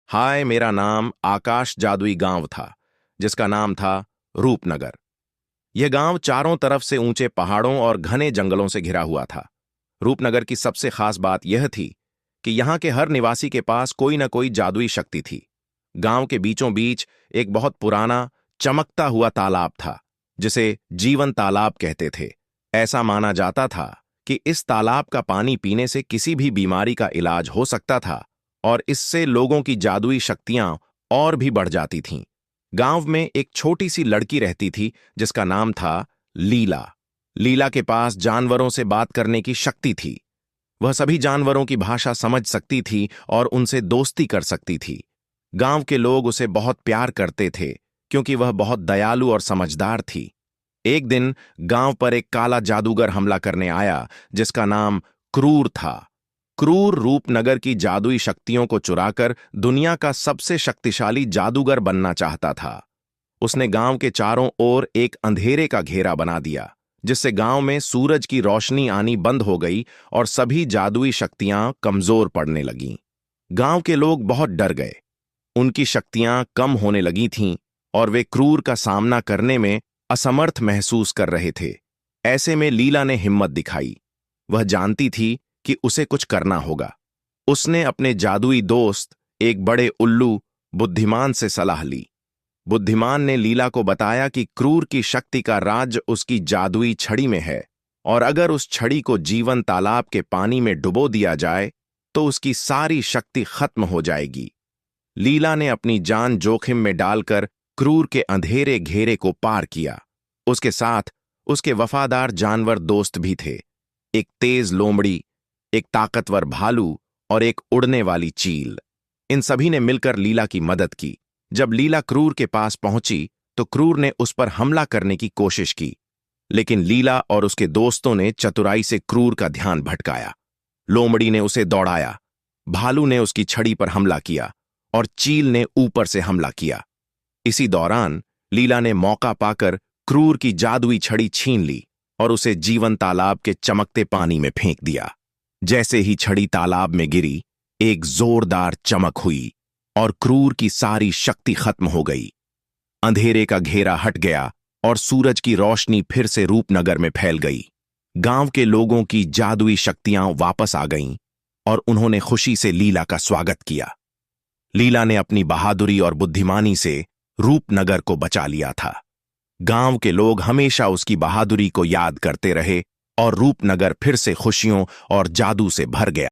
हाय, मेरा नाम आकाश जादुई गांव था, जिसका नाम था रूपनगर। यह गांव चारों तरफ से ऊंचे पहाड़ों और घने जंगलों से घिरा हुआ था। रूपनगर की सबसे खास बात यह थी कि यहां के हर निवासी के पास कोई न कोई जादुई शक्ति थी। गांव के बीचों बीच एक बहुत पुराना, चमकता हुआ तालाब था, जिसे जीवन तालाब कहते थे। ऐसा माना जाता था कि इस तालाब का पानी पीने से किसी भी बीमारी का इलाज हो सकता था और इससे लोगों की जादुई शक्तियां और भी बढ़ जाती थीं। गांव में एक छोटी सी लड़की रहती थी, जिसका नाम था लीला। लीला के पास जानवरों से बात करने की शक्ति थी। वह सभी जानवरों की भाषा समझ सकती थी और उनसे दोस्ती कर सकती थी। गांव के लोग उसे बहुत प्यार करते थे, क्योंकि वह बहुत दयालु और समझदार थी। एक दिन गांव पर एक काला जादूगर हमला करने आया, जिसका नाम क्रूर था। क्रूर रूपनगर की जादुई शक्तियों को चुराकर दुनिया का सबसे शक्तिशाली जादूगर बनना चाहता था। उसने गांव के चारों ओर एक अंधेरे का घेरा बना दिया, जिससे गांव में सूरज की रोशनी आनी बंद हो गई और सभी जादुई शक्तियां कमजोर पड़ने लगीं। गांव के लोग बहुत डर गए। उनकी शक्तियां कम होने लगी थीं और वे क्रूर का सामना करने में असमर्थ महसूस कर रहे थे। ऐसे में लीला ने हिम्मत दिखाई। वह जानती थी कि उसे कुछ करना होगा। उसने अपने जादुई दोस्त, एक बड़े उल्लू बुद्धिमान से सलाह ली। बुद्धिमान ने लीला को बताया कि क्रूर की शक्ति का राज उसकी जादुई छड़ी में है, और अगर उस छड़ी को जीवन तालाब के पानी में डुबो दिया जाए तो उसकी सारी शक्ति खत्म हो जाएगी। लीला ने अपनी जान जोखिम में डालकर क्रूर के अंधेरे घेरे को पार किया। उसके साथ उसके वफादार जानवर दोस्त भी थे, एक तेज लोमड़ी, एक ताकतवर भालू और एक उड़ने वाली चील। इन सभी ने मिलकर लीला की मदद की। जब लीला क्रूर के पास पहुंची तो क्रूर ने उस पर हमला करने की कोशिश की, लेकिन लीला और उसके दोस्तों ने चतुराई से क्रूर का ध्यान भटकाया। लोमड़ी ने उसे दौड़ाया, भालू ने उसकी छड़ी पर हमला किया और चील ने ऊपर से हमला किया। इसी दौरान लीला ने मौका पाकर क्रूर की जादुई छड़ी छीन ली और उसे जीवन तालाब के चमकते पानी में फेंक दिया। जैसे ही छड़ी तालाब में गिरी, एक जोरदार चमक हुई और क्रूर की सारी शक्ति खत्म हो गई। अंधेरे का घेरा हट गया और सूरज की रोशनी फिर से रूपनगर में फैल गई। गांव के लोगों की जादुई शक्तियां वापस आ गईं और उन्होंने खुशी से लीला का स्वागत किया। लीला ने अपनी बहादुरी और बुद्धिमानी से रूपनगर को बचा लिया था। गांव के लोग हमेशा उसकी बहादुरी को याद करते रहे और रूपनगर फिर से खुशियों और जादू से भर गया।